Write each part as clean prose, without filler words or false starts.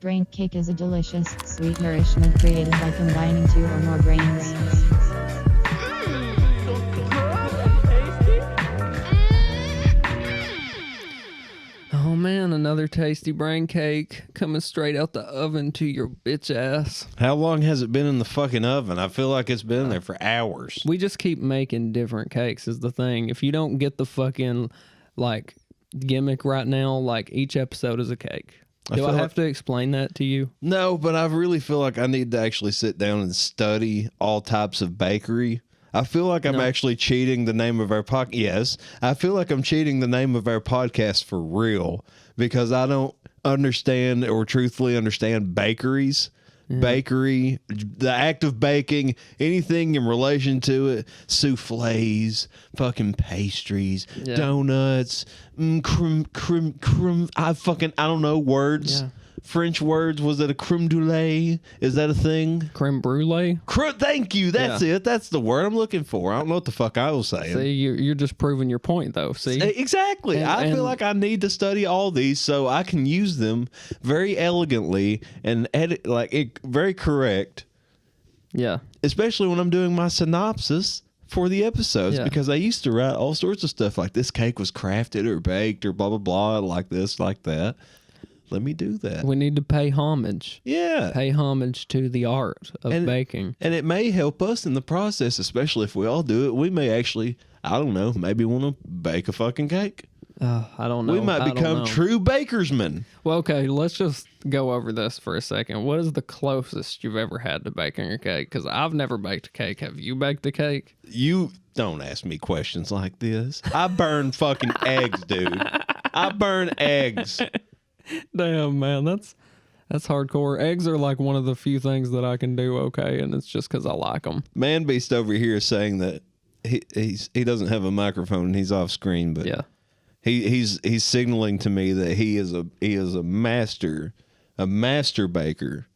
Braincake is a delicious, sweet nourishment created by combining two or more grains. Oh man, another tasty brain cake coming straight out the oven to your bitch ass. How long has it been in the fucking oven? I feel like it's been there for hours. We just keep making different cakes is the thing. If you don't get the fucking like gimmick right now, like each episode is a cake. Do I have to explain that to you? No, but I really feel like I need to actually sit down and study all types of bakery. I feel like I'm actually cheating the name of our podcast. Yes, I feel like I'm cheating the name of our podcast for real because I don't understand or truthfully understand bakeries. Bakery, the act of baking, anything in relation to it, souffles, fucking pastries, donuts, I don't know words. Yeah. French words. Was it a creme brulee? Is that a thing? Creme brulee? Thank you. That's it. That's the word I'm looking for. I don't know what the fuck I was saying. See, you're just proving your point, though. See? Exactly. I feel like I need to study all these so I can use them very elegantly and edit, very correct. Yeah. Especially when I'm doing my synopsis for the episodes because I used to write all sorts of stuff like this cake was crafted or baked or blah, blah, blah, like this, like that. Let me do that. We need to pay homage. Yeah. Pay homage to the art of baking. And it may help us in the process, especially if we all do it. We may actually, I don't know, maybe want to bake a fucking cake. I don't know. We might become true bakersmen. Well, okay, let's just go over this for a second. What is the closest you've ever had to baking a cake? Because I've never baked a cake. Have you baked a cake? You don't ask me questions like this. I burn fucking eggs, dude. I burn eggs. Damn, man, that's hardcore. Eggs are like one of the few things that I can do okay, and it's just because I like them. Man Beast over here is saying that he doesn't have a microphone and he's off screen, but yeah, he's signaling to me that he is a master baker.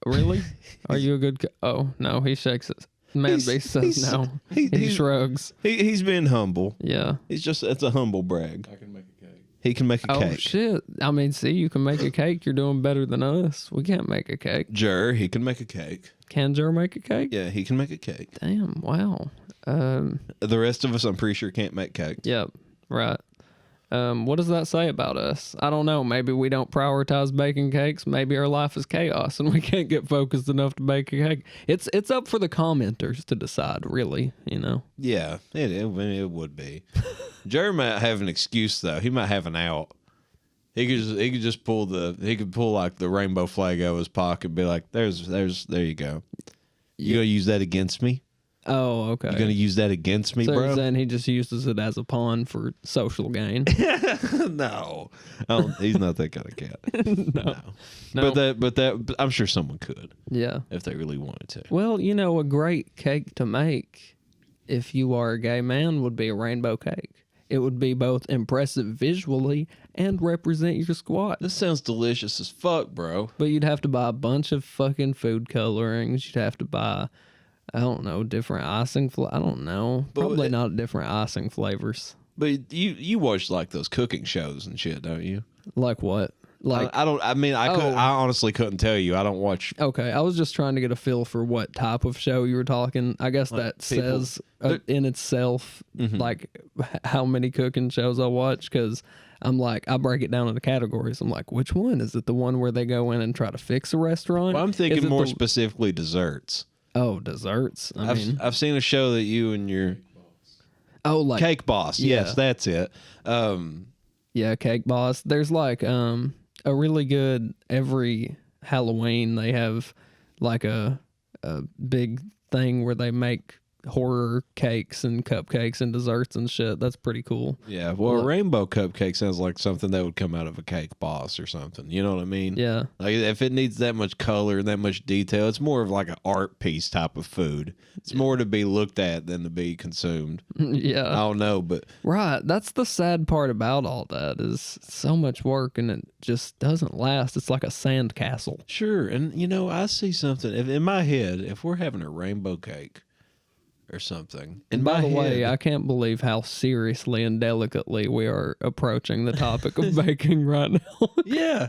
Really? Are you a good? Oh no, he shakes it. Beast says no. He shrugs. He's being humble. Yeah, it's a humble brag. I can make a cake. He can make a cake. Oh, shit. I mean, see, you can make a cake. You're doing better than us. We can't make a cake. He can make a cake. Can Jer make a cake? Yeah, he can make a cake. Damn, wow. The rest of us, I'm pretty sure, can't make cakes. Yep, right. What does that say about us? I don't know. Maybe we don't prioritize baking cakes. Maybe our life is chaos and we can't get focused enough to bake a cake. It's up for the commenters to decide, really, you know? Yeah, it would be. Jerry might have an excuse, though. He might have an out. He could just pull like the rainbow flag out of his pocket and be like, there you go. You gonna use that against me? Oh, okay. You gonna use that against me, so bro? You're saying he just uses it as a pawn for social gain? No, he's not that kind of cat. No. But that I'm sure someone could. Yeah, if they really wanted to. Well, a great cake to make, if you are a gay man, would be a rainbow cake. It would be both impressive visually and represent your squad. This sounds delicious as fuck, bro. But you'd have to buy a bunch of fucking food colorings. You'd have to buy, I don't know, different icing. I don't know. Probably not different icing flavors. But you watch like those cooking shows and shit, don't you? Like what? Like I don't. I mean, I honestly couldn't tell you. I don't watch. Okay, I was just trying to get a feel for what type of show you were talking. I guess like that says in itself like how many cooking shows I watch, because I'm like, I break it down into categories. I'm like, which one is it? The one where they go in and try to fix a restaurant? Well, I'm thinking more specifically desserts. Oh, desserts. I've seen a show that you and your like Cake Boss. Yeah. Yes, that's it. Yeah, Cake Boss. There's like a really good, every Halloween they have like a big thing where they make horror cakes and cupcakes and desserts and shit. That's pretty cool. Yeah, well, a rainbow cupcake sounds like something that would come out of a Cake Boss or something. You know what I mean? Yeah. Like if it needs that much color and that much detail, it's more of like an art piece type of food. It's more to be looked at than to be consumed. Yeah. I don't know, but right. That's the sad part about all that is so much work and it just doesn't last. It's like a sand castle. Sure. And I see something in my head, if we're having a rainbow cake, or something. And by the way, I can't believe how seriously and delicately we are approaching the topic of baking right now. Yeah.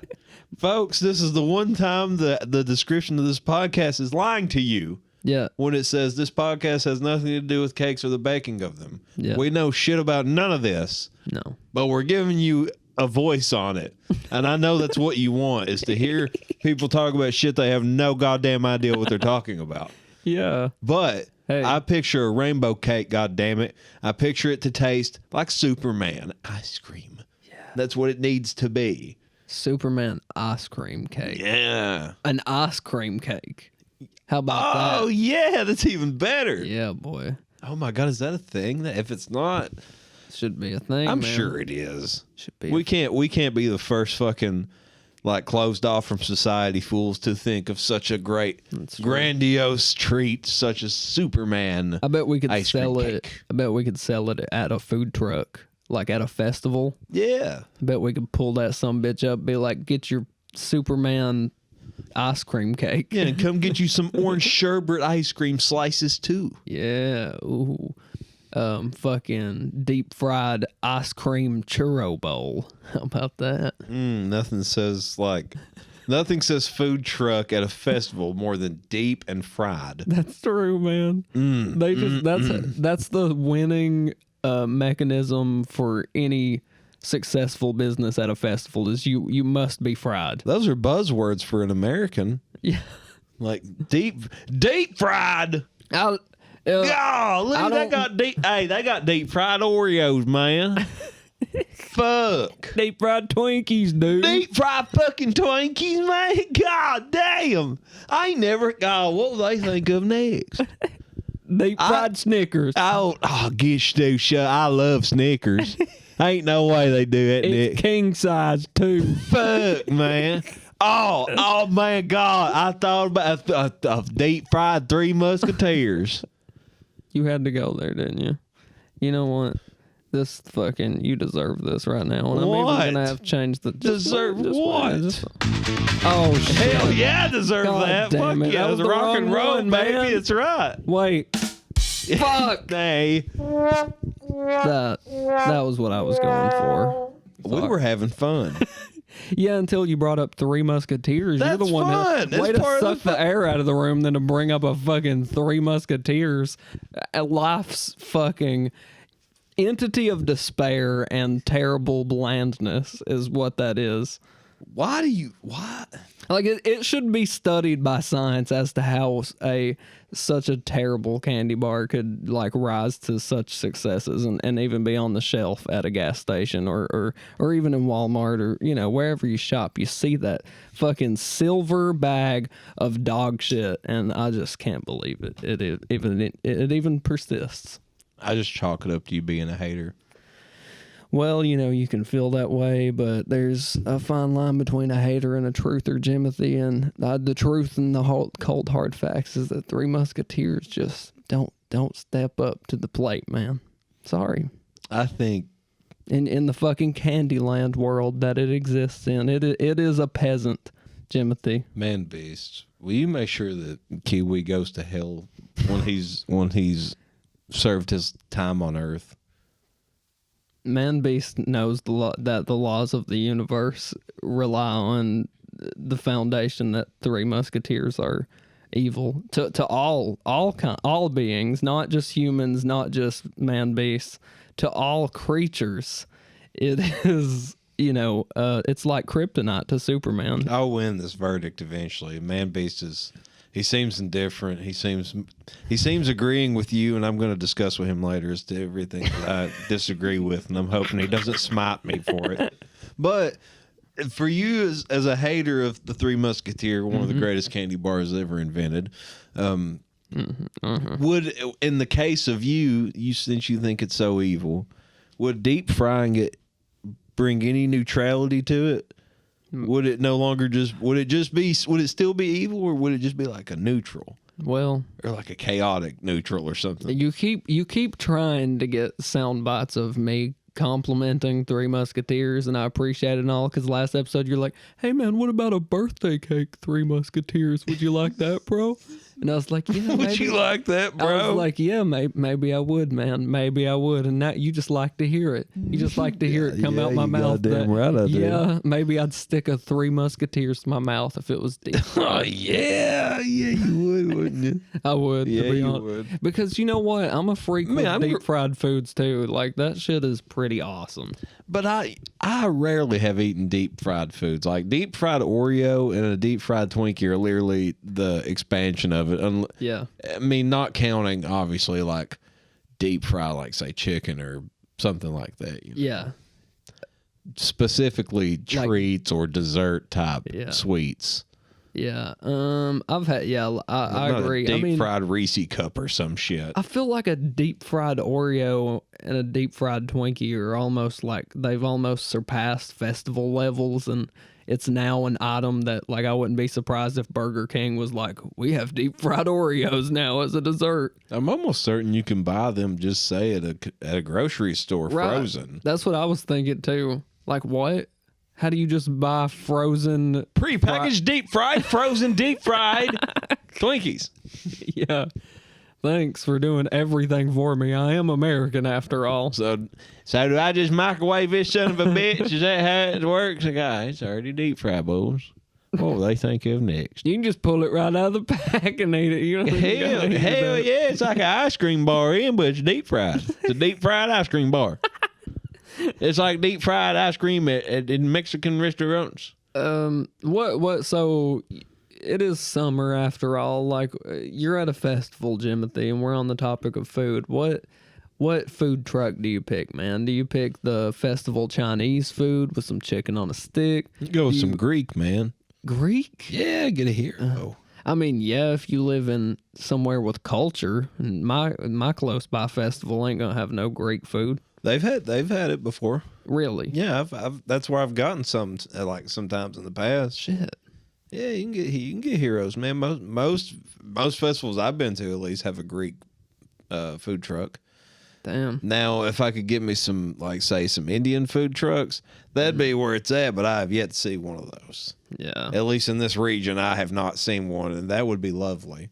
Folks, this is the one time the description of this podcast is lying to you. Yeah. When it says this podcast has nothing to do with cakes or the baking of them. Yeah. We know shit about none of this. No. But we're giving you a voice on it. And I know that's what you want, is to hear people talk about shit they have no goddamn idea what they're talking about. Yeah. But hey. I picture a rainbow cake, goddammit. I picture it to taste like Superman ice cream. Yeah. That's what it needs to be. Superman ice cream cake. Yeah. An ice cream cake. How about that? Oh, yeah. That's even better. Yeah, boy. Oh, my God. Is that a thing? If it's not... Should be a thing. I'm man. sure it is. Should be. We can't be the first fucking like closed off from society fools to think of such a great grandiose treat such as Superman. I bet we could ice sell cream it. cake. I bet we could sell it at a food truck, like at a festival. Yeah. I bet we could pull that some bitch up, be like, get your Superman ice cream cake. Yeah, and come get you some orange sherbet ice cream slices too. Yeah. Ooh. Fucking deep fried ice cream churro bowl. How about that? Nothing says food truck at a festival more than deep and fried. That's true, man. That's the winning mechanism for any successful business at a festival is you must be fried. Those are buzzwords for an American. Yeah. Like deep fried. Golly, they got deep fried Oreos, man. Fuck. Deep fried Twinkies, dude. Deep fried fucking Twinkies, man. God damn. I ain't never. God, what will they think of next? Deep fried Snickers. Get Stu shut. I love Snickers. Ain't no way they do it, Nick. It's king size too. Fuck, man. Oh man, God. I thought about a deep fried Three Musketeers. You had to go there, didn't you? You know what? You deserve this right now. And I'm even going to have to change the... Deserve what? Oh, shit. Hell yeah, I deserve that. Damn Fuck it. yeah, That was the rock and wrong roll, one, baby. man. It's right. Wait. Fuck. Hey. That was what I was going for. We were having fun. Yeah, until you brought up Three Musketeers. That's You're the one fun. Way to suck the air out of the room than to bring up a fucking Three Musketeers. Life's fucking entity of despair and terrible blandness is what that is. Why? Like it should be studied by science as to how such a terrible candy bar could like rise to such successes and even be on the shelf at a gas station or even in Walmart or wherever you shop. You see that fucking silver bag of dog shit, and I just can't believe it. It even persists. I just chalk it up to you being a hater. Well, you can feel that way, but there's a fine line between a hater and a truther, Jimothy, and the truth and the cold hard facts is that Three Musketeers just don't step up to the plate, man. Sorry. I think in the fucking Candyland world that it exists in, it is a peasant, Jimothy. Man beast. Will you make sure that Kiwi goes to hell when he's served his time on Earth? Man Beast knows that the laws of the universe rely on the foundation that Three Musketeers are evil to all beings, not just humans, not just man beasts, to all creatures. It is it's like kryptonite to Superman. I'll win this verdict eventually. Man beast he seems indifferent. He seems agreeing with you, and I'm going to discuss with him later as to everything that I disagree with, and I'm hoping he doesn't smite me for it. But for you as a hater of the Three Musketeer, one of the greatest candy bars ever invented, would, in the case of you, since you think it's so evil, would deep frying it bring any neutrality to it? Would it still be evil, or would it just be like a neutral? Well, or like a chaotic neutral or something? You keep trying to get sound bites of me complimenting Three Musketeers, and I appreciate it and all, because last episode you're like, hey man, what about a birthday cake Three Musketeers? Would you like that, bro? And I was like, yeah, Would you like that, bro? I was like, yeah, maybe I would, man. Maybe I would. And now you just like to hear it. You just like to hear it come out my mouth. Goddamn right I do. Yeah, maybe I'd stick a Three Musketeers to my mouth if it was deep fried. Oh, yeah, you would, wouldn't you? I would, Yeah, to be you honest. would. Because you know what? I'm a freak with deep fried foods, too. Like, that shit is pretty awesome. But I rarely have eaten deep fried foods. Like deep fried Oreo and a deep fried Twinkie are literally the expansion of it. Yeah. I mean, not counting obviously like deep fry, like say chicken or something like that. You know? Yeah. Specifically treats or dessert type sweets. Yeah. I've had, I agree. A deep fried Reese cup or some shit. I feel like a deep fried Oreo and a deep fried Twinkie are almost like they've almost surpassed festival levels, and it's now an item that, like, I wouldn't be surprised if Burger King was like, we have deep fried Oreos now as a dessert. I'm almost certain you can buy them just say at a grocery store frozen. That's what I was thinking too. Like, what? How do you just buy frozen prepackaged deep fried frozen deep fried Twinkies? Yeah. Thanks for doing everything for me. I am American after all. So do I just microwave this son of a bitch? Is that how it works? It's already deep fried, boys. What will they think of next? You can just pull it right out of the pack and eat it. You don't hell yeah. It's like an ice cream bar but it's deep fried. It's a deep fried ice cream bar. It's like deep fried ice cream in Mexican restaurants. What? So it is summer after all. Like, you're at a festival, Jimothy, and we're on the topic of food. What food truck do you pick, man? Do you pick the festival Chinese food with some chicken on a stick? Go with some Greek, man. Greek? Yeah, get a hero. I mean, yeah, if you live in somewhere with culture, and my close by festival ain't gonna have no Greek food. They've had it before. Really? Yeah, I've that's where I've gotten some like sometimes in the past. Shit. Yeah, you can get heroes, man. Most festivals I've been to at least have a Greek food truck. Damn. Now, if I could get me some, like, say, some Indian food trucks, that'd be where it's at, but I have yet to see one of those. Yeah. At least in this region, I have not seen one, and that would be lovely.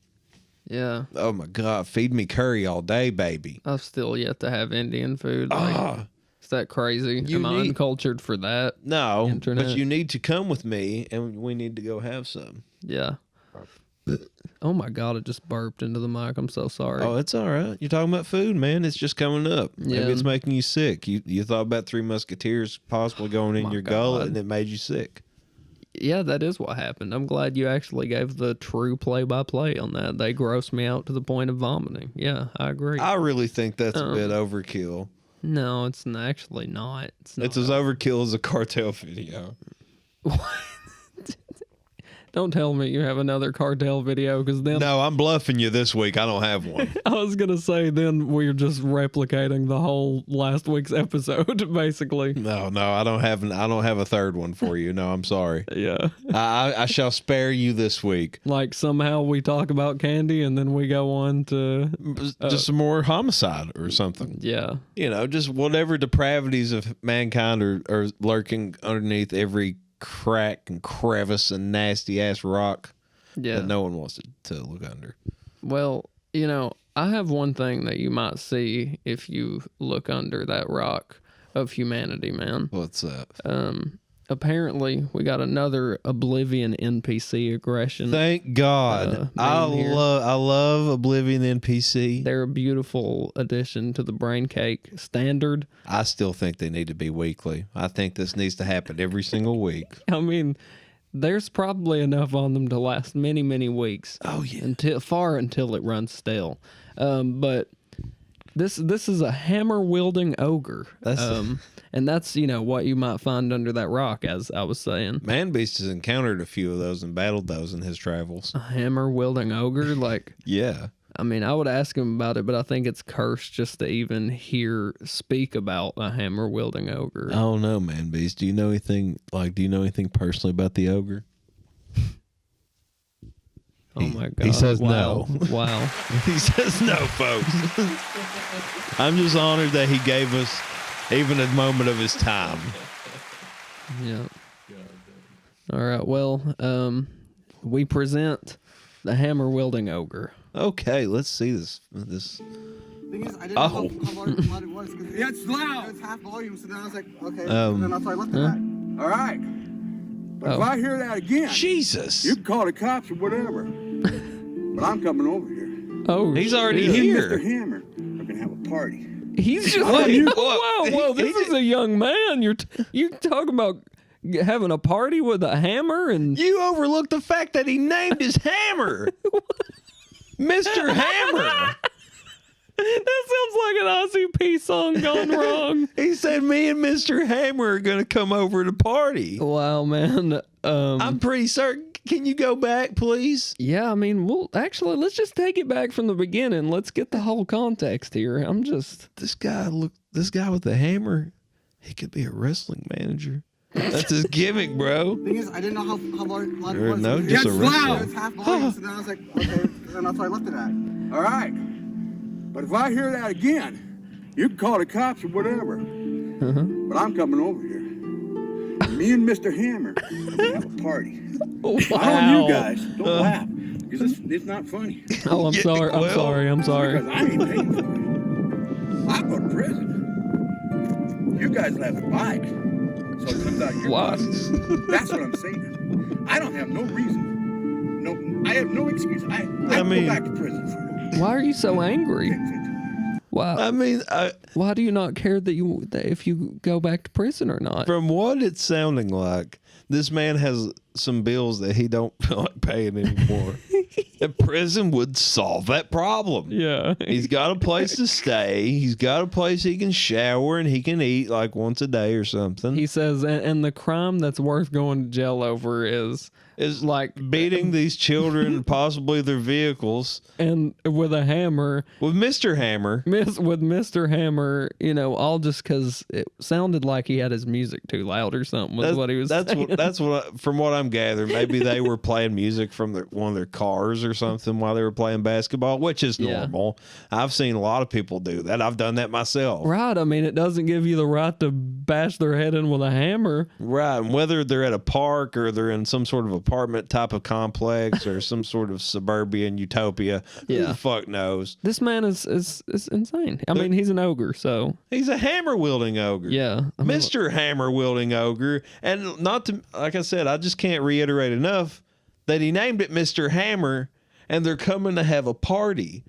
Yeah. Oh, my God. Feed me curry all day, baby. I've still yet to have Indian food. Like, is that crazy? Am I uncultured for that? No, Internet? But you need to come with me, and we need to go have some. Yeah. Oh my God, it just burped into the mic. I'm so sorry. Oh, it's all right. You're talking about food, man. It's just coming up. Maybe it's making you sick. You thought about Three Musketeers possibly going in your gullet, and it made you sick. Yeah, that is what happened. I'm glad you actually gave the true play-by-play on that. They grossed me out to the point of vomiting. Yeah, I agree. I really think that's a bit overkill. No, it's actually not. It's as overkill as a cartel video. What? Don't tell me you have another cartel video, because then... No, I'm bluffing you this week. I don't have one. I was going to say, then we're just replicating the whole last week's episode, basically. No, I don't have a third one for you. No, I'm sorry. Yeah. I shall spare you this week. Like, somehow we talk about candy, and then we go on to... just some more homicide or something. Yeah. You know, just whatever depravities of mankind are lurking underneath every crack and crevice and nasty ass rock that no one wants to look under. Well, you know, I have one thing that you might see if you look under that rock of humanity, man. What's that? Apparently we got another Oblivion NPC aggression. Thank God. I love Oblivion NPC. They're a beautiful addition to the braincake standard. I still think they need to be weekly. I think this needs to happen every single week. I mean, there's probably enough on them to last many, many weeks. Oh yeah. Until it runs stale. But this is a hammer wielding ogre. And that's, you know, what you might find under that rock, as I was saying. Man Beast has encountered a few of those and battled those in his travels. A hammer wielding ogre? Like, yeah. I mean, I would ask him about it, but I think it's cursed just to even speak about a hammer wielding ogre. I don't know, Man Beast. Do you know anything personally about the ogre? Oh my God. He says no. Wow. He says no, folks. I'm just honored that he gave us even a moment of his time. Yeah. All right. Well, we present The Hammer Wielding Ogre. Okay, let's see this. Thing is, I didn't know how loud it was. Yeah, it's loud. It's half volume, so then I was like, okay. And then that's why I left it at. All right. But if I hear that again, Jesus, you can call the cops or whatever. But I'm coming over here. Oh, he's already Me here. and Mr. Hammer are gonna have a party. He's just like, whoa, this is a young man. You're talking about having a party with a hammer, and you overlooked the fact that he named his hammer Mr. Hammer. That sounds like an ICP song gone wrong. He said me and Mr. Hammer are going to come over to party. Wow, man. I'm pretty certain. Can you go back, please? Yeah, I mean, let's just take it back from the beginning. Let's get the whole context here. This guy with the hammer, he could be a wrestling manager. That's his gimmick, bro. Thing is, I didn't know how loud it was. No, just a wrestler. It's half volume, so then I was like, okay. And that's why I left it at. All right. But if I hear that again, you can call the cops or whatever. But I'm coming over here. Me and Mr. Hammer are gonna have a party. Wow. I don't you guys. Don't laugh. Because it's not funny. Oh, I'm sorry. I'm sorry. Because I ain't paying for it. I'll go to prison. You guys will have a bike. So it comes out of your pockets. That's what I'm saying. I don't have no reason. I have no excuse. I mean, go back to prison for it. Why are you so angry? Why? I mean, why do you not care that if you go back to prison or not? From what it's sounding like, this man has some bills that he don't feel like paying anymore. And prison would solve that problem. Yeah. He's got a place to stay. He's got a place he can shower and he can eat like once a day or something. He says, and the crime that's worth going to jail over is like beating these children and possibly their vehicles. And with a hammer. With Mr. Hammer. With Mr. Hammer, all just because it sounded like he had his music too loud or something was what he was saying. That's what, from what I'm gathering, maybe they were playing music from one of their cars or something while they were playing basketball, which is normal. I've seen a lot of people do that. I've done that myself. Right. I mean, it doesn't give you the right to bash their head in with a hammer. Right. And whether they're at a park or they're in some sort of apartment type of complex or some sort of suburban utopia, who the fuck knows? This man is insane. I mean, he's an ogre, so. He's a hammer wielding ogre. Yeah. Mr. Hammer Wielding Ogre. And not to, like I said, I just can't reiterate enough that he named it Mr. Hammer and they're coming to have a party.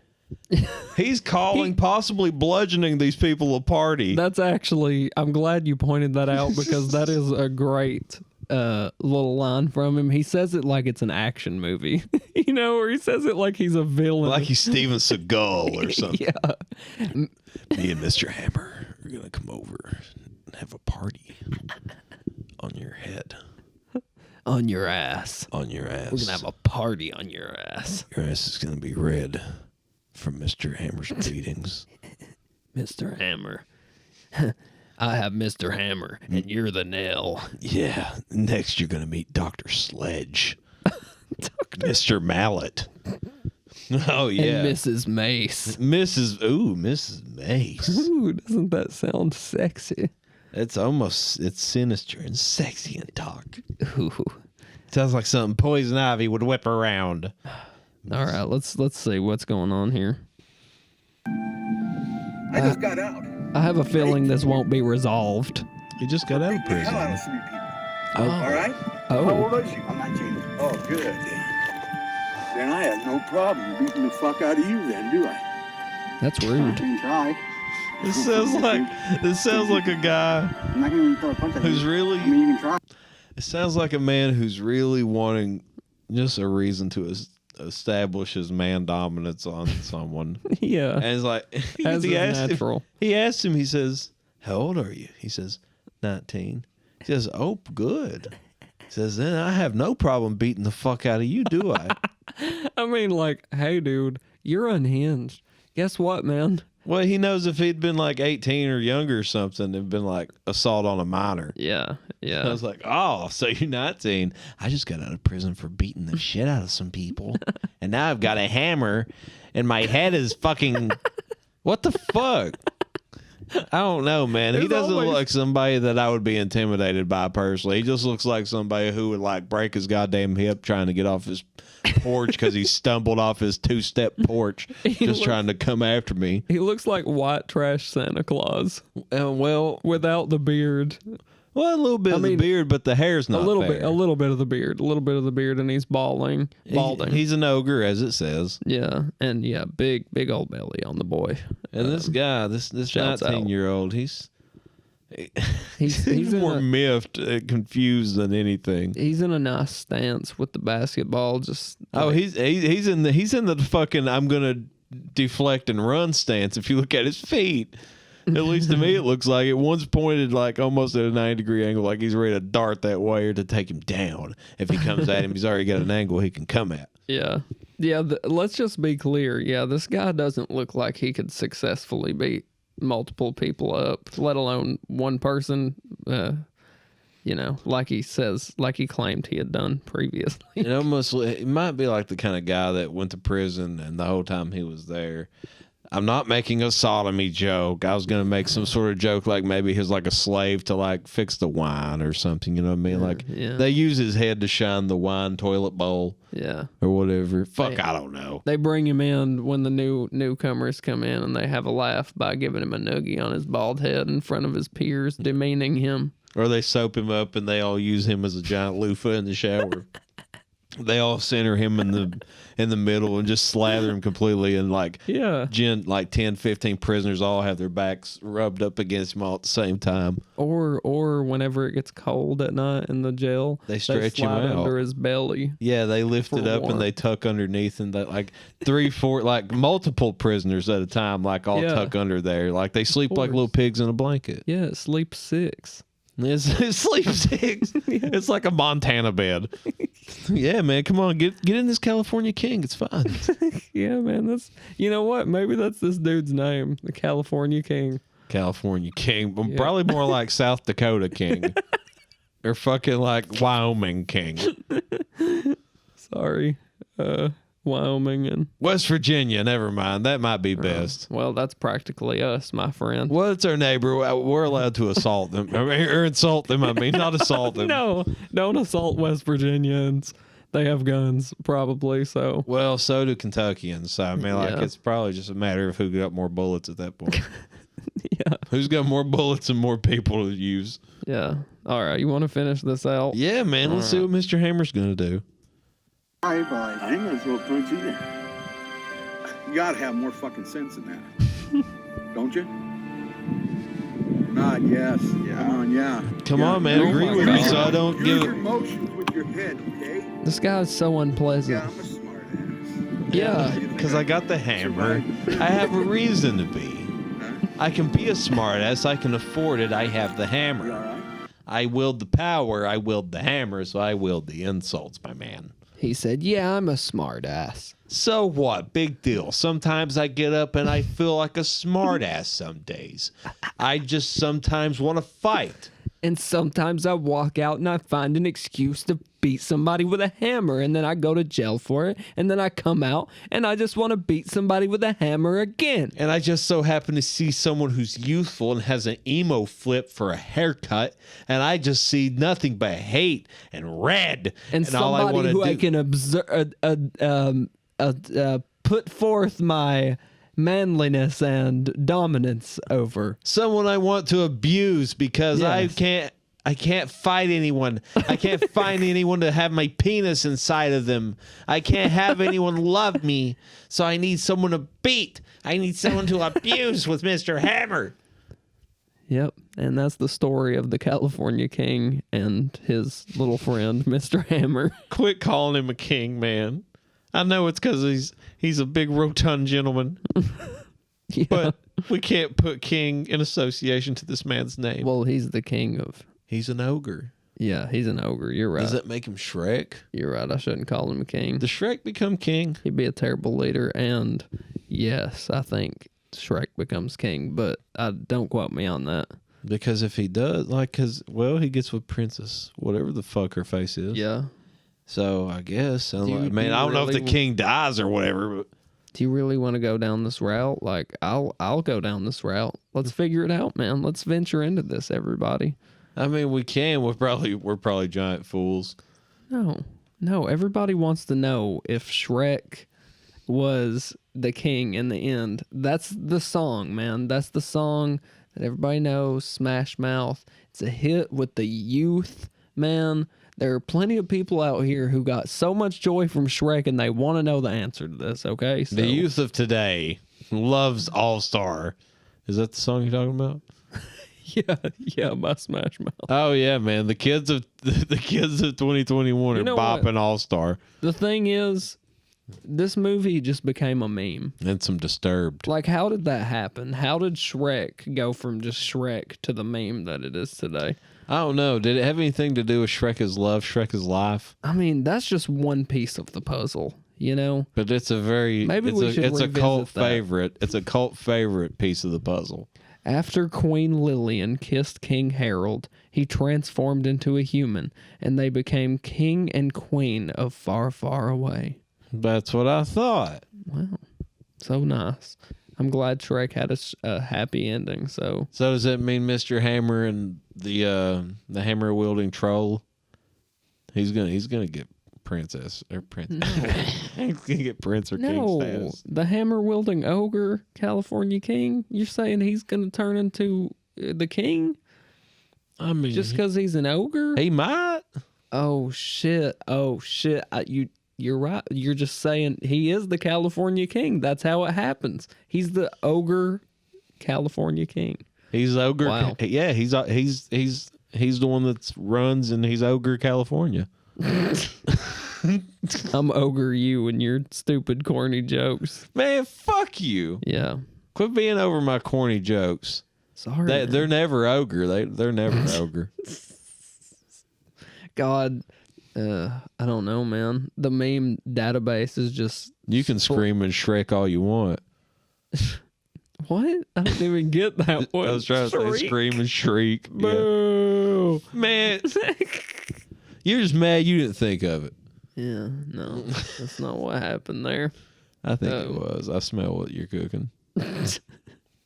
He's calling, possibly bludgeoning these people a party. That's actually, I'm glad you pointed that out because that is a great little line from him. He says it like it's an action movie, or he says it like he's a villain. Like he's Steven Seagal or something. Yeah. Me and Mr. Hammer are going to come over and have a party on your head. On your ass. On your ass. We're going to have a party on your ass. Your ass is going to be red from Mr. Hammer's beatings. Mr. Hammer. I have Mr. Hammer, and you're the nail. Yeah. Next, you're going to meet Dr. Sledge. Mr. Mallet. Oh, yeah. And Mrs. Mace. Mrs. Mace. Ooh, doesn't that sound sexy? It's sinister and sexy and dark. Ooh. Sounds like something Poison Ivy would whip around. All right, let's see what's going on here. I just got out. I have a feeling this won't be resolved. You just got out of prison. Hell out of 3 people. Oh. All right? Oh. How old is you? I'm 19. Oh, good. Then I have no problem beating the fuck out of you then, do I? That's I rude. can try. This sounds like a guy I'm not going to throw a punch at who's you. really. I mean, you can try. It sounds like a man who's really wanting just a reason to establish his man dominance on someone. Yeah. And it's like, As he is asked natural. he says, how old are you? He says, 19. He says, oh, good. He says, then I have no problem beating the fuck out of you, do I? I mean, like, hey, dude, you're unhinged. Guess what, man? Well, he knows if he'd been like 18 or younger or something, it'd been like assault on a minor. Yeah, yeah. I was like, oh, so you're 19. I just got out of prison for beating the shit out of some people. And now I've got a hammer and my head is fucking... What the fuck? I don't know, man. He There's doesn't always- look like somebody that I would be intimidated by personally. He just looks like somebody who would like break his goddamn hip trying to get off his porch because he stumbled off his 2-step porch just trying to come after me. He looks like white trash Santa Claus Well, without the beard. a little bit of the beard, but the hair's not a little fair. bit of the beard, and he's balding. He's an ogre, as it says. Yeah, and yeah, big old belly on the boy. And this guy, this shouts out. 19-year-old, he's he's more in miffed and confused than anything. he's in a nice stance with the basketball. Just He's in the fucking I'm gonna deflect and run stance. If you look at his feet, at least to me, it looks like it. One's pointed like almost at a 90-degree angle, like he's ready to dart that way or to take him down. If he comes at him, he's already got an angle he can come at. yeah. Let's just be clear. Yeah, this guy doesn't look like he could successfully beat multiple people up, let alone one person. Like he claimed he had done previously. It might be like the kind of guy that went to prison and the whole time he was there. I'm not making a sodomy joke. I was going to make some sort of joke like maybe he was like a slave to like fix the wine or something. You know what I mean? Like they use his head to shine the wine toilet bowl. Yeah. Or whatever. I don't know. They bring him in when the newcomers come in, and they have a laugh by giving him a noogie on his bald head in front of his peers, demeaning him. Or they soap him up and they all use him as a giant loofah in the shower. They all center him in the middle and just slather him completely, and like 10, 15 prisoners all have their backs rubbed up against him all at the same time. Or whenever it gets cold at night in the jail, they stretch him slide out under his belly. Yeah, they lift it up and they tuck underneath, and that like 3, 4, like multiple prisoners at a time, like all tuck under there, like they sleep like little pigs in a blanket. Yeah, it sleeps 6. It's sleep 6. It's like a Montana bed. Yeah, man, come on, get in this California King. It's fun. Yeah, man, that's what? Maybe that's this dude's name, the California King. California King, probably more like South Dakota King, or fucking like Wyoming King. Sorry, Wyoming and West Virginia. Never mind, that might be best. Well, that's practically us, my friend. Well, it's our neighbor. We're allowed to assault them or insult them. I mean, not assault them. No, don't assault West Virginians. They have guns, probably. So well, so do Kentuckians. So I mean, it's probably just a matter of who got more bullets at that point. Yeah, who's got more bullets and more people to use? Yeah. All right, you want to finish this out? Yeah, man. Let's see what Mr. Hammer's gonna do. All right, boy. I ain't gonna throw a punch either. You gotta have more fucking sense than that. Don't you? Nod, yes. Yeah. Come on, yeah. Come on, man. Agree with me so I don't Use give your emotions with your head, okay? This guy's so unpleasant. Yeah, I'm a smart ass. Yeah. Because I got the hammer. I have a reason to be. I can be a smart ass. I can afford it. I have the hammer. You all right? I wield the power. I wield the hammer, so I wield the insults, my man. He said, yeah, I'm a smart ass. So what? Big deal. Sometimes I get up and I feel like a smart ass some days. I just sometimes want to fight. And sometimes I walk out and I find an excuse to beat somebody with a hammer, and then I go to jail for it, and then I come out and I just want to beat somebody with a hammer again. And I just so happen to see someone who's youthful and has an emo flip for a haircut, and I just see nothing but hate and red. And somebody all I wanna who I do- can put forth my manliness and dominance over. Someone I want to abuse because Yes. I can't fight anyone. I can't find anyone to have my penis inside of them. I can't have anyone love me. So I need someone to beat. I need someone to abuse with Mr. Hammer. Yep, and that's the story of the California King and his little friend, Mr. Hammer. Quit calling him a king, man. I know it's because he's a big rotund gentleman, Yeah. but we can't put king in association to this man's name. Well, he's the king of... He's an ogre. Yeah, he's an ogre. You're right. Does that make him Shrek? You're right. I shouldn't call him a king. Does Shrek become king? He'd be a terrible leader, and yes, I think Shrek becomes king, but don't quote me on that. Because if he does, he gets with Princess, whatever the fuck her face is. Yeah. So I guess, I you don't know if really the king dies or whatever, but Do you really want to go down this route? Like, I'll go down this route. Let's figure it out, man. Let's venture into this, everybody. I mean, we can. We're probably giant fools. No. Everybody wants to know if Shrek was the king in the end. That's the song, man. That's the song that everybody knows. Smashmouth. It's a hit with the youth, man. There are plenty of people out here who got so much joy from Shrek, and they want to know the answer to this, okay? So, the youth of today loves All-Star. Is that the song you're talking about? yeah, my Smash Mouth. Oh yeah, man. The kids of 2021 are bopping All-Star. The thing is, this movie just became a meme. And some Disturbed. Like, how did that happen? How did Shrek go from just Shrek to the meme that it is today? I don't know. Did it have anything to do with Shrek is Love, Shrek is Life? I mean, that's just one piece of the puzzle, you know? But it's a very it's a cult favorite. It's a cult favorite piece of the puzzle. After Queen Lillian kissed King Harold, he transformed into a human, and they became king and queen of Far, Far Away. That's what I thought. Wow. So nice. I'm glad Shrek had a happy ending. So does that mean Mr. Hammer and the hammer wielding troll? He's gonna get princess or prince. No. He's gonna get prince or king status. The hammer wielding ogre, California king. You're saying he's gonna turn into the king? I mean, just because he's an ogre? He might. Oh shit! You're right. You're just saying he is the California king. That's how it happens. He's the ogre California king. He's ogre. Wow. Yeah, he's the one that runs, and he's ogre California. I'm ogre you and your stupid corny jokes. Man, fuck you. Yeah. Quit being over my corny jokes. Sorry. They're never ogre. They're never ogre. God. I don't know, man. The meme database is just... You can scream and Shrek all you want. What? I don't even get that one. I was trying to say scream and shriek. Boo! Yeah. Man, you're just mad you didn't think of it. Yeah, no. That's not what happened there. I think it was. I smell what you're cooking.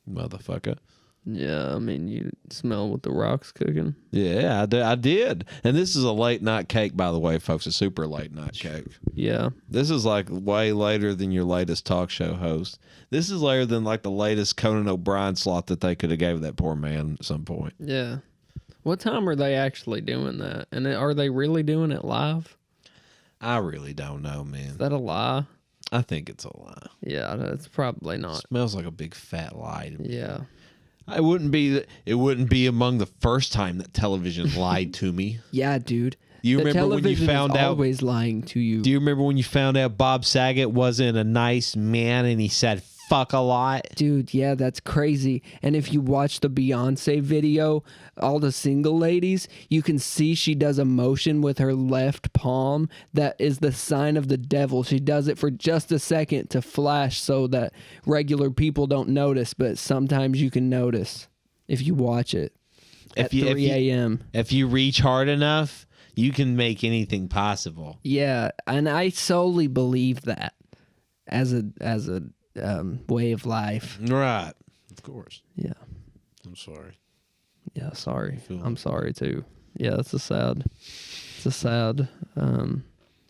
Motherfucker. Yeah, I mean, you smell what the Rock's cooking. Yeah, I did. And this is a late night cake, by the way, folks. A super late night cake. Yeah. This is like way later than your latest talk show host. This is later than like the latest Conan O'Brien slot that they could have gave that poor man at some point. Yeah. What time are they actually doing that? And are they really doing it live? I really don't know, man. Is that a lie? I think it's a lie. Yeah, it's probably not. It smells like a big fat lie to me. Yeah. It wouldn't be among the first time that television lied to me. Yeah, dude. You remember when you found out? Always lying to you. Do you remember when you found out Bob Saget wasn't a nice man and he said fuck a lot? Dude, yeah, that's crazy. And if you watch the Beyonce video, all the single ladies, you can see she does a motion with her left palm that is the sign of the devil. She does it for just a second to flash so that regular people don't notice, but sometimes you can notice if you watch it at 3 a.m. If you reach hard enough, you can make anything possible. Yeah, and I solely believe that as a way of life. Right. Of course. Yeah. I'm sorry. Yeah, sorry. I'm sorry too. Yeah, it's a sad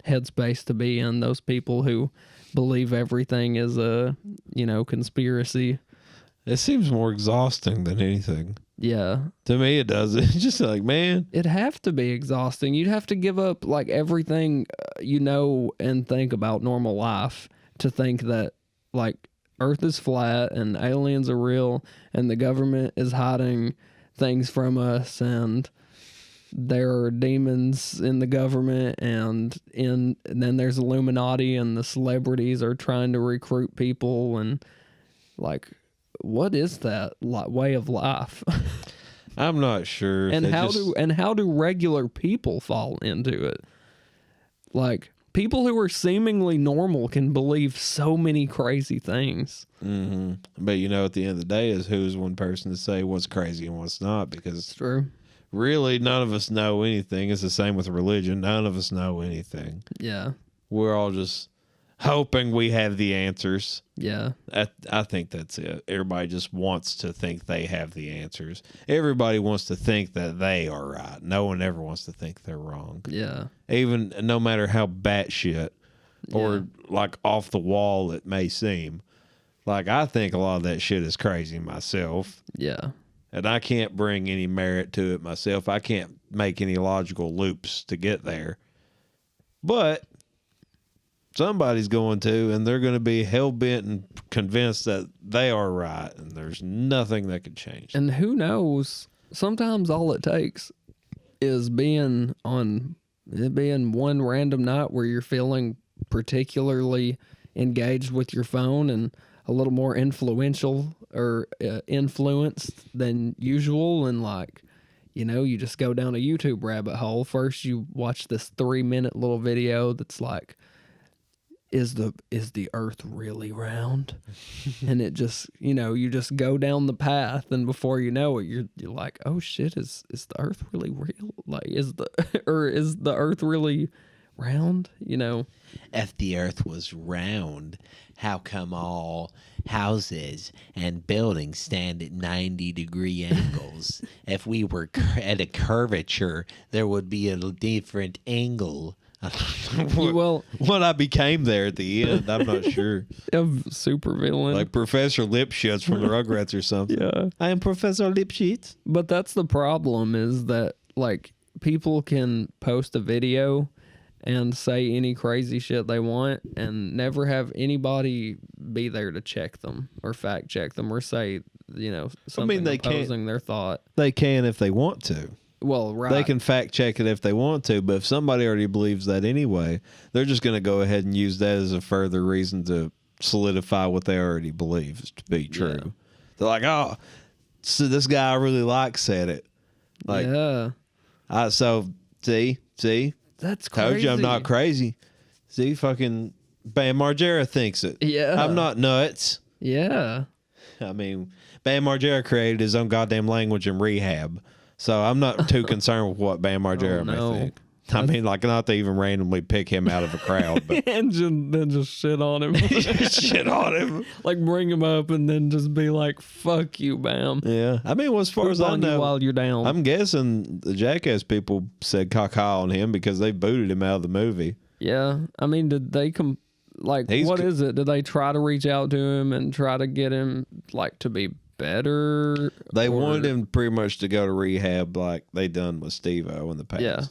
headspace to be in. Those people who believe everything is a, conspiracy. It seems more exhausting than anything. Yeah. To me, it does. It's just like, man. It'd have to be exhausting. You'd have to give up like everything and think about normal life to think that like Earth is flat and aliens are real and the government is hiding things from us and there are demons in the government and then there's Illuminati and the celebrities are trying to recruit people and like what is that way of life? I'm not sure. And how do regular people fall into it? Like people who are seemingly normal can believe so many crazy things. Mm-hmm. But at the end of the day is who's one person to say what's crazy and what's not, because it's true. Really, none of us know anything. It's the same with religion. None of us know anything. Yeah. We're all just hoping we have the answers. Yeah. I think that's it. Everybody just wants to think they have the answers. Everybody wants to think that they are right. No one ever wants to think they're wrong. Yeah. Even no matter how batshit or like off the wall it may seem. Like, I think a lot of that shit is crazy myself. Yeah. And I can't bring any merit to it myself. I can't make any logical loops to get there. But somebody's going to, and they're going to be hell-bent and convinced that they are right, and there's nothing that could change. And who knows? Sometimes all it takes is being one random night where you're feeling particularly engaged with your phone and a little more influential or influenced than usual, and like, you know, you just go down a YouTube rabbit hole. First you watch this 3-minute little video that's like, is the earth really round? And it just, you know, you just go down the path, and before you know it, you're like, oh shit, is the earth really real? Like, is the earth really round? You know, if the earth was round, how come all houses and buildings stand at 90-degree angles? If we were at a curvature, there would be a different angle. What I became there at the end, I'm not sure. Of super villain, like Professor Lipschitz from the Rugrats or something. Yeah, I am Professor Lipschitz. But that's the problem, is that like people can post a video and say any crazy shit they want and never have anybody be there to check them or fact check them or say, you know, something opposing their thought. They can if they want to. Well, right. They can fact check it if they want to, but if somebody already believes that anyway, they're just going to go ahead and use that as a further reason to solidify what they already believe to be true. Yeah. They're like, oh, so this guy I really like said it. Like, yeah. So see, that's crazy. Told you I'm not crazy. See, fucking Bam Margera thinks it. Yeah. I'm not nuts. Yeah. I mean, Bam Margera created his own goddamn language in rehab. So I'm not too concerned with what Bam Margera may think. I mean, like, not to even randomly pick him out of a crowd, but and then just shit on him. Shit on him. Like, bring him up and then just be like, "Fuck you, Bam." Yeah, I mean, well, as far as I know, while you're down, I'm guessing the Jackass people said caca on him because they booted him out of the movie. Yeah, I mean, did they what is it? Did they try to reach out to him and try to get him like to be better? They wanted him pretty much to go to rehab like they done with Steve-O in the past. Yeah.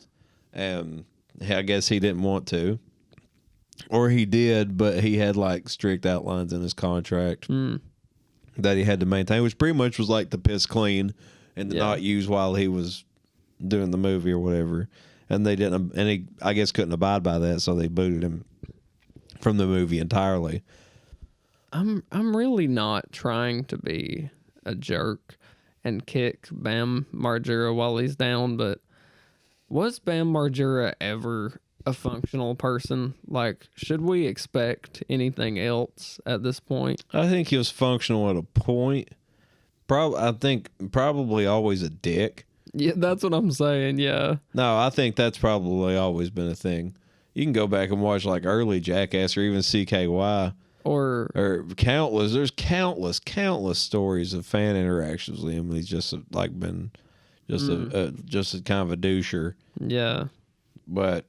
And I guess he didn't want to. Or he did, but he had like strict outlines in his contract that he had to maintain, which pretty much was like the piss clean and not use while he was doing the movie or whatever. And they didn't, and he, I guess, couldn't abide by that, so they booted him from the movie entirely. I'm really not trying to be a jerk and kick Bam Margera while he's down, but was Bam Margera ever a functional person? Like, should we expect anything else at this point? I think he was functional at a point. I think probably always a dick. Yeah, that's what I'm saying, yeah. No, I think that's probably always been a thing. You can go back and watch like early Jackass or even CKY. Or countless. There's countless stories of fan interactions with him. He's just like been just a kind of a doucher. Yeah. But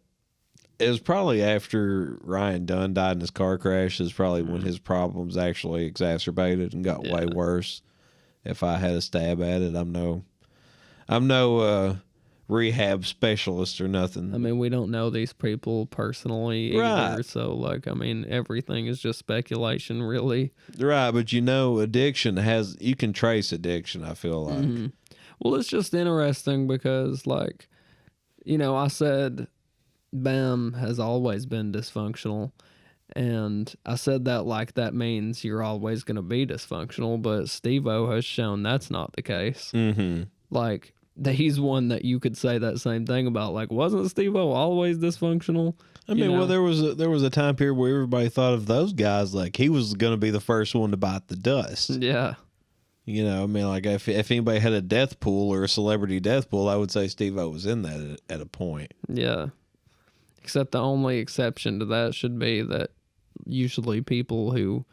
it was probably after Ryan Dunn died in his car crash is probably when his problems actually exacerbated and got way worse. If I had a stab at it, I'm no rehab specialist or nothing. I mean, we don't know these people personally either, so like, I mean, everything is just speculation, really. Right, but you know, you can trace addiction, I feel like. Mm-hmm. Well, it's just interesting because, like, you know, I said Bam has always been dysfunctional, and I said that like that means you're always going to be dysfunctional, but Steve-O has shown that's not the case. Mm-hmm. Like, he's one that you could say that same thing about. Like, wasn't Steve-O always dysfunctional? I mean, well, there was a time period where everybody thought of those guys like he was going to be the first one to bite the dust. Yeah. You know, I mean, like if anybody had a death pool or a celebrity death pool, I would say Steve-O was in that at a point. Yeah. Except the only exception to that should be that usually people who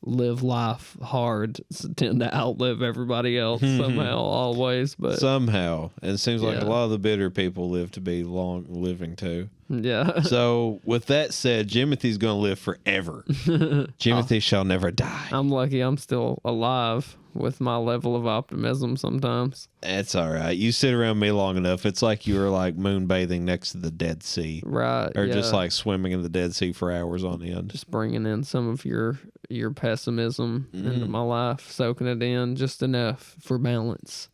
live life hard tend to outlive everybody else somehow, always. But somehow, and it seems like Yeah. a lot of the bitter people live to be long living too. yeah, So, with that said, Jimothy's going to live forever. Jimothy shall never die. I'm lucky I'm still alive with my level of optimism sometimes. That's all right. You sit around me long enough. It's like you were like moonbathing next to the Dead Sea, Right. or yeah. just like swimming in the Dead Sea for hours on end. Just bringing in some of your pessimism into my life, soaking it in just enough for balance.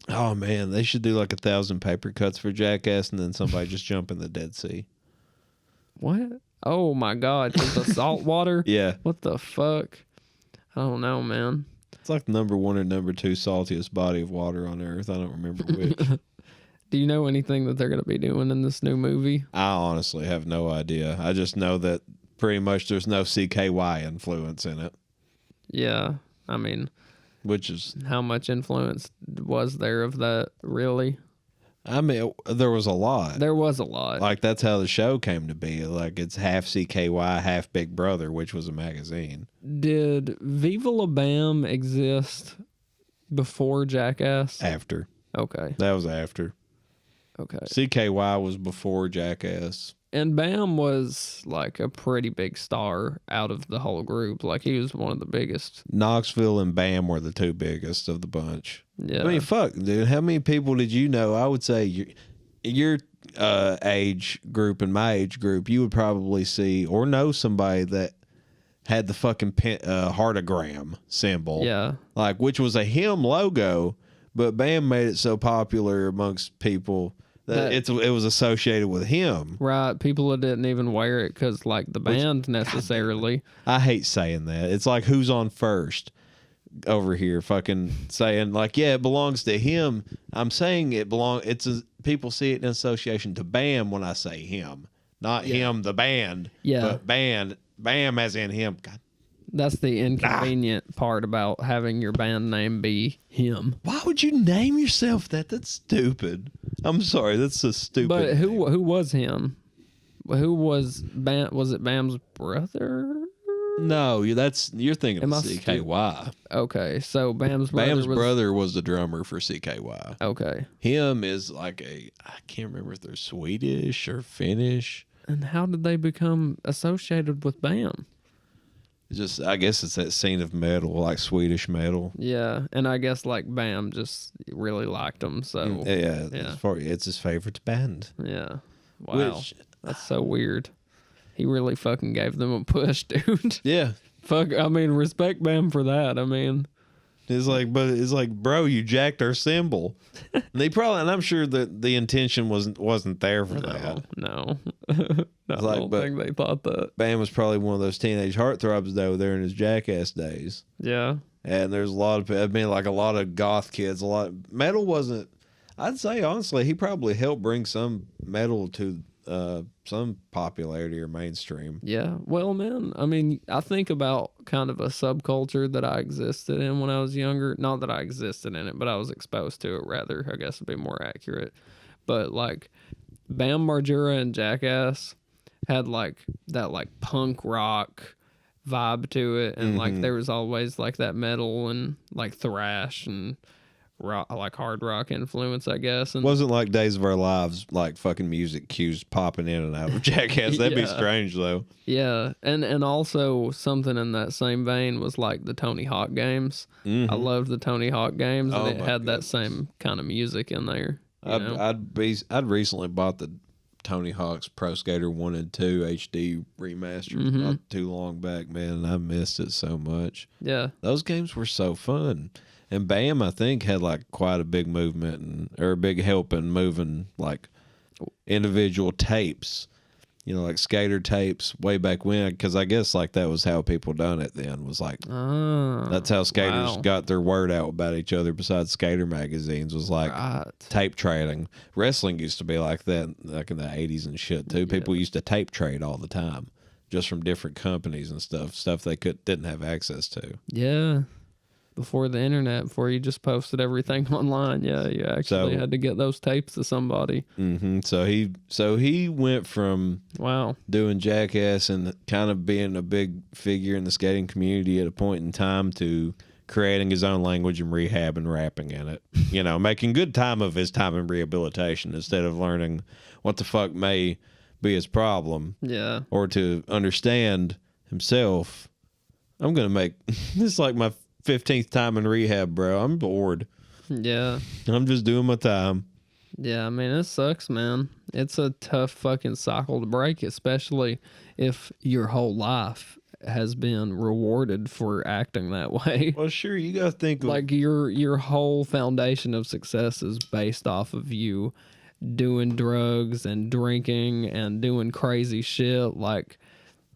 Oh man, they should do like 1,000 paper cuts for Jackass, and then somebody just jump in the Dead Sea. What? Oh my God! Just the salt water? Yeah, What the fuck? I don't know, man. it's like the number 1 and number 2 saltiest body of water on Earth. I don't remember which. Do you know anything that they're gonna be doing in this new movie? I honestly have no idea. I just know that pretty much there's no CKY influence in it, Yeah, I mean, which is, how much influence was there of that? Really? I mean, there was a lot. There was a lot. Like, that's how the show came to be. Like, it's half CKY, half Big Brother, which was a magazine. Did Viva La Bam exist before Jackass? After. Okay. That was after. Okay. CKY was before Jackass. And Bam was like a pretty big star out of the whole group. Like, he was one of the biggest. Knoxville and Bam were the 2 biggest of the bunch. Yeah. I mean, fuck, dude. How many people did you know? I would say your age group and my age group, you would probably see or know somebody that had the fucking heartogram symbol. Yeah. Like, which was a him logo, but Bam made it so popular amongst people that it was associated with him. Right. People that didn't even wear it because, like, the band necessarily. I hate saying that. It's like, who's on first over here fucking saying, like, yeah, it belongs to him. I'm saying people see it in association to Bam when I say him. Not him, the band. Yeah. But Bam as in him. God. That's the inconvenient part about having your band name be him. Why would you name yourself that? That's stupid. I'm sorry. That's a stupid But name. who was him? Who was Bam? Was it Bam's brother? No, you're thinking Am of I CKY. Okay, so Bam's Brother was the drummer for CKY. Okay. Him is like I can't remember if they're Swedish or Finnish. And how did they become associated with Bam? I guess it's that scene of metal, like Swedish metal. Yeah, and I guess like Bam just really liked him, so Yeah. Yeah. It's his favorite band. yeah. Wow, Which- that's so weird. He really fucking gave them a push, dude. Yeah. Fuck, I mean, respect Bam for that. I mean, It's like, bro, you jacked our symbol. And I'm sure that the intention wasn't there for that. no. I Like, don't but- think they thought that. Bam was probably one of those teenage heartthrobs though there in his Jackass days. Yeah. And there's a lot of goth kids. Metal wasn't. I'd say honestly, he probably helped bring some metal to some popularity or mainstream. Yeah. Well, man, I mean, I think about kind of a subculture that I existed in when I was younger. Not that I existed in it, but I was exposed to it, rather, I guess would be more accurate. But like Bam Margera and Jackass had like that like punk rock vibe to it, and like there was always like that metal and like thrash and rock, like hard rock influence, I guess. And Wasn't like Days of Our Lives, like fucking music cues popping in and out of Jackass. That'd be Yeah. strange though. yeah, and also something in that same vein was like the Tony Hawk games. I loved the Tony Hawk games, and Oh, it my had that goodness. same kind of music in there. you know? I'd recently bought the Tony Hawk's Pro Skater 1 and 2 HD remasters not too long back, man, and I missed it so much. Yeah, Those games were so fun. And Bam, I think, had like quite a big movement or a big help in moving like individual tapes, like skater tapes way back when. Because I guess like that was how people done it then. Was like that's how skaters wow. got their word out about each other. Besides skater magazines, was like right. tape trading. Wrestling used to be like that, like in the 80s and shit too. People used to tape trade all the time, just from different companies and stuff they didn't have access to. Yeah. before the internet, before you just posted everything online. Yeah, you actually had to get those tapes to somebody. So he went from doing Jackass and kind of being a big figure in the skating community at a point in time to creating his own language and rehab and rapping in it. You know, making good time of his time in rehabilitation instead of learning what the fuck may be his problem. Yeah. Or to understand himself. I'm going to make this like my 15th time in rehab, bro. I'm bored. Yeah. I'm just doing my time. Yeah, I mean, it sucks, man. It's a tough fucking cycle to break, especially if your whole life has been rewarded for acting that way. Well, sure, you got to think of... Like, your whole foundation of success is based off of you doing drugs and drinking and doing crazy shit, like,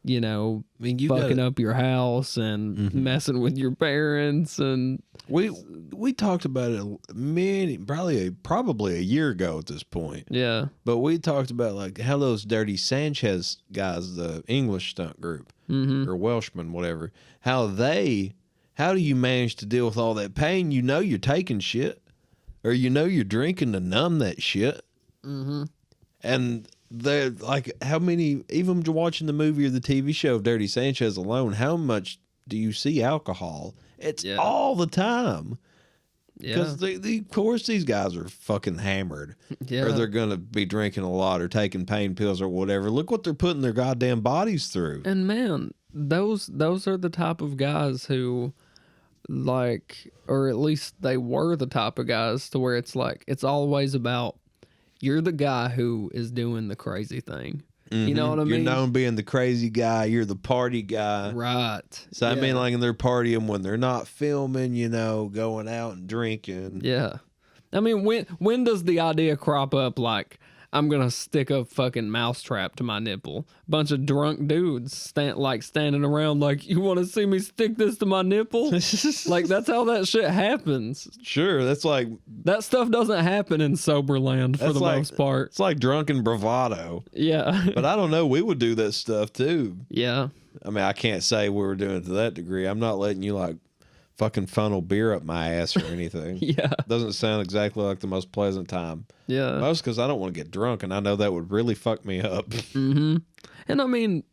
you know, fucking up your house and messing with your parents. And we talked about it probably a year ago at this point. Yeah. But we talked about like how those Dirty Sanchez guys, the English stunt group or Welshman, whatever, how do you manage to deal with all that pain? You know you're taking shit, or you know you're drinking to numb that shit. And they're like, how many, even watching the movie or the TV show of Dirty Sanchez alone, how much do you see alcohol? It's all the time. Because of course these guys are fucking hammered. Or they're going to be drinking a lot or taking pain pills or whatever. Look what they're putting their goddamn bodies through. And man, those are the type of guys who, like, or at least they were the type of guys to where it's like, it's always about, you're the guy who is doing the crazy thing. You know what I mean? You're known being the crazy guy. You're the party guy. Right. So, I mean, like, they're partying when they're not filming, you know, going out and drinking. Yeah. I mean, when does the idea crop up, like, I'm going to stick a fucking mousetrap to my nipple? Bunch of drunk dudes standing around like, you want to see me stick this to my nipple? Like, that's how that shit happens. Sure, that's like... That stuff doesn't happen in sober land for the most part. It's like drunken bravado. Yeah. But I don't know, we would do that stuff too. Yeah. I mean, I can't say we were doing it to that degree. I'm not letting you, like, fucking funnel beer up my ass or anything. Yeah. Doesn't sound exactly like the most pleasant time. Yeah. Most because I don't want to get drunk, and I know that would really fuck me up. And I mean,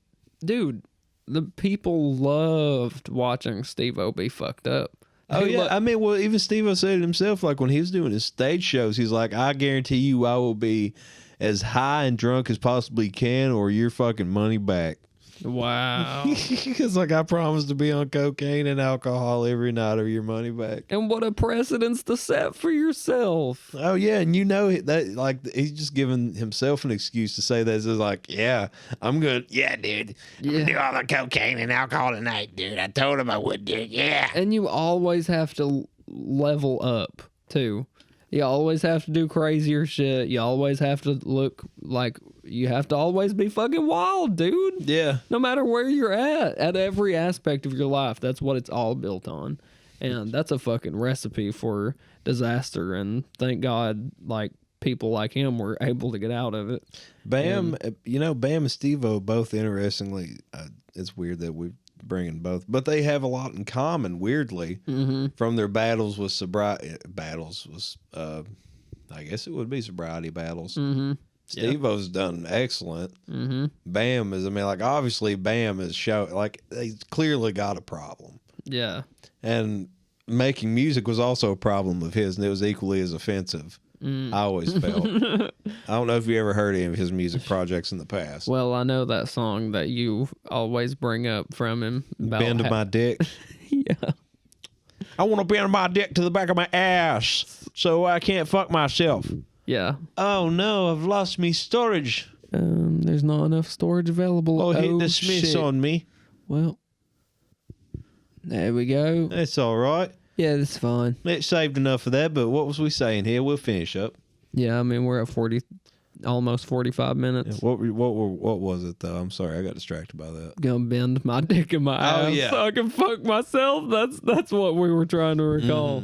dude, the people loved watching Steve-O be fucked up. Oh, yeah. I mean, well, even Steve-O said it himself. Like, when he was doing his stage shows, he's like, I guarantee you I will be as high and drunk as possibly can, or your fucking money back. Wow. Because, like, I promised to be on cocaine and alcohol every night or your money back. And what a precedence to set for yourself. Oh, yeah. And you know that, like, he's just giving himself an excuse to say that. It's like, yeah, I'm good. Yeah, dude. I'm going to do all the cocaine and alcohol tonight, dude. I told him I would, dude. Yeah. And you always have to level up, too. You always have to do crazier shit. You always have to look like, you have to always be fucking wild, dude. Yeah. No matter where you're at every aspect of your life. That's what it's all built on. And that's a fucking recipe for disaster. And thank God, like, people like him were able to get out of it. Bam, you know, Bam and Steve-O both, interestingly, it's weird that we're bringing both, but they have a lot in common, weirdly, from their battles with sobriety. I guess it would be sobriety battles. Steve-O's done excellent. Bam is, I mean, like, obviously Bam is like, he's clearly got a problem. Yeah. And making music was also a problem of his, and it was equally as offensive. I always felt. I don't know if you ever heard any of his music projects in the past. Well, I know that song that you always bring up from him. Bend my dick. Yeah. I want to bend my dick to the back of my ass so I can't fuck myself. Yeah. Oh no, I've lost me storage. There's not enough storage available. Oh, hit the Smiths on me. Well, there we go. That's all right. Yeah, that's fine. It saved enough of that, but what was we saying here? We'll finish up. Yeah, I mean, we're at almost 45 minutes. Yeah, what was it, though? I'm sorry, I got distracted by that. Gonna bend my dick in my ass so I can fuck myself. That's what we were trying to recall.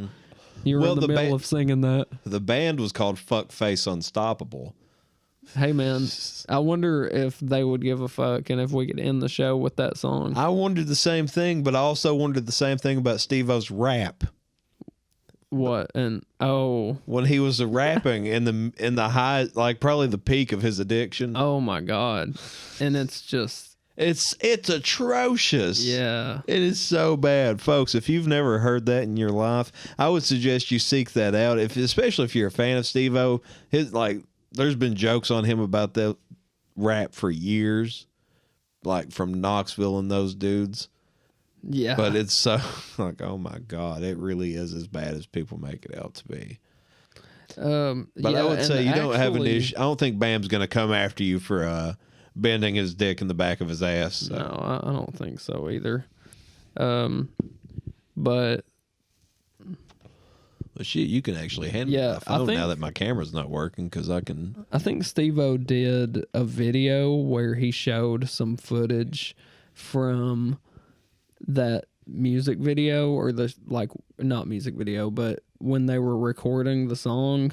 You were in the middle of singing that. The band was called Fuckface Unstoppable. Hey, man, I wonder if they would give a fuck and if we could end the show with that song. I wondered the same thing, but I also wondered the same thing about Steve-O's rap. What? And when he was rapping in the high, like probably the peak of his addiction. Oh my God. And it's just it's atrocious. Yeah. It is so bad. Folks, if you've never heard that in your life, I would suggest you seek that out. Especially if you're a fan of Steve-O. There's been jokes on him about that rap for years. Like from Knoxville and those dudes. Yeah. But it's so like, oh my God, it really is as bad as people make it out to be. But I would say you don't have an issue. I don't think Bam's going to come after you for bending his dick in the back of his ass. So. No, I don't think so either. But well, shit, you can actually handle my phone now that my camera's not working because I can. I think Steve-O did a video where he showed some footage from that music video, or not music video, but when they were recording the song.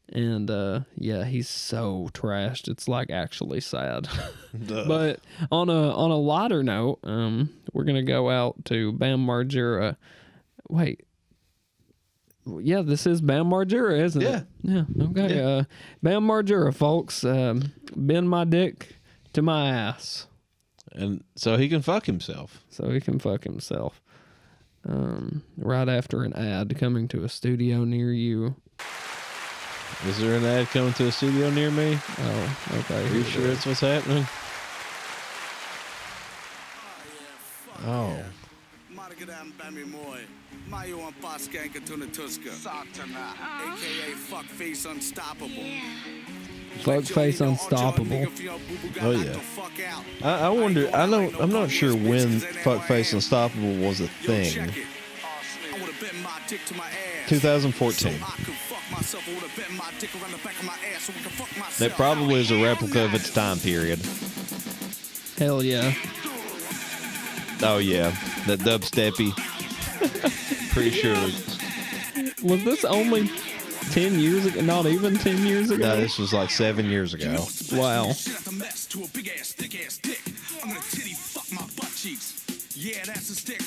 And he's so trashed. It's like actually sad. But on a lighter note, we're gonna go out to Bam Margera. Wait. Yeah, this is Bam Margera, isn't it? Yeah. Okay. Yeah. Bam Margera, folks. Bend my dick to my ass. And so he can fuck himself. Right after an ad coming to a studio near you. Is there an ad coming to a studio near me? Oh, okay. Are you sure that's what's happening? Oh. Fuckface Unstoppable. Oh yeah. I wonder. I'm not sure when Fuckface Unstoppable was a thing. 2014. That probably is a replica of its time period. Hell yeah. Oh yeah, that dubsteppy. Pretty sure. Was this only 10 years ago? Not even 10 years ago? No, this was like 7 years ago. Wow.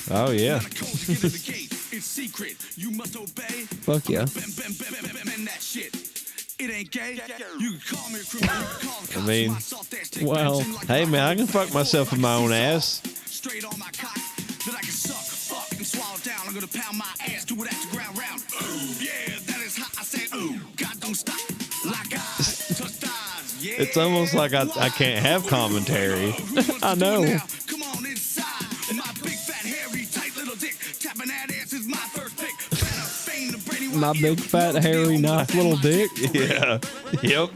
Oh yeah. Fuck yeah. I mean, well, hey man, I can fuck myself in my own ass. I'm gonna pound my ass to it at the ground round. Yeah, that is hot. I said, God don't stop. Like I touch thighs. Yeah. It's almost like I can't have commentary. I know. Come on inside. My big fat hairy tight little dick. Tapping that ass is my first pick. My big fat hairy nice little dick. Yeah. Yep.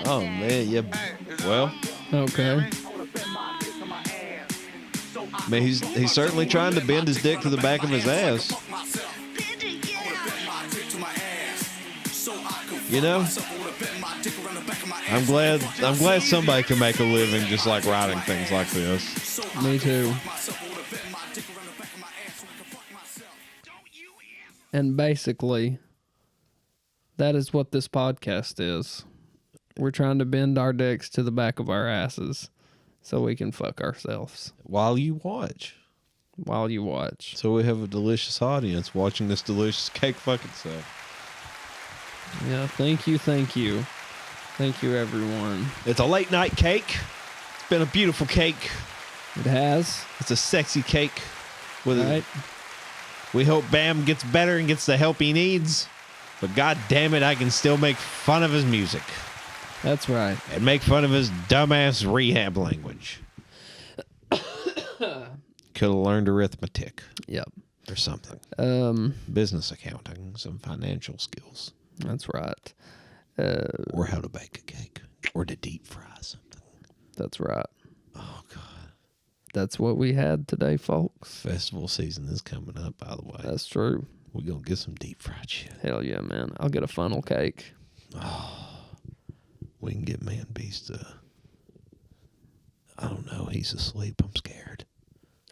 Oh man, yeah. Well. Okay. I mean, he's certainly trying to bend his dick to the back of his ass. You know, I'm glad somebody can make a living just like writing things like this. Me too. And basically, that is what this podcast is. We're trying to bend our dicks to the back of our asses so we can fuck ourselves. While you watch. So we have a delicious audience watching this delicious cake fuck itself. Yeah, thank you. Thank you, everyone. It's a late night cake. It's been a beautiful cake. It has. It's a sexy cake. Right. We hope Bam gets better and gets the help he needs. But god damn it, I can still make fun of his music. That's right. And make fun of his dumbass rehab language. Could have learned arithmetic. Yep. Or something. Business accounting, some financial skills. That's right. Or how to bake a cake. Or to deep fry something. That's right. Oh, God. That's what we had today, folks. Festival season is coming up, by the way. That's true. We're going to get some deep fried shit. Hell yeah, man. I'll get a funnel cake. Oh. We can get Man Beast I don't know. He's asleep. I'm scared.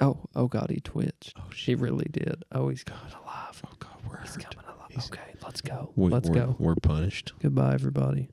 Oh God, he twitched. Oh, shit. He really did. Oh, he's coming alive. Oh, God, we're He's coming alive. Okay, let's go. We're Let's go. We're punished. Goodbye, everybody.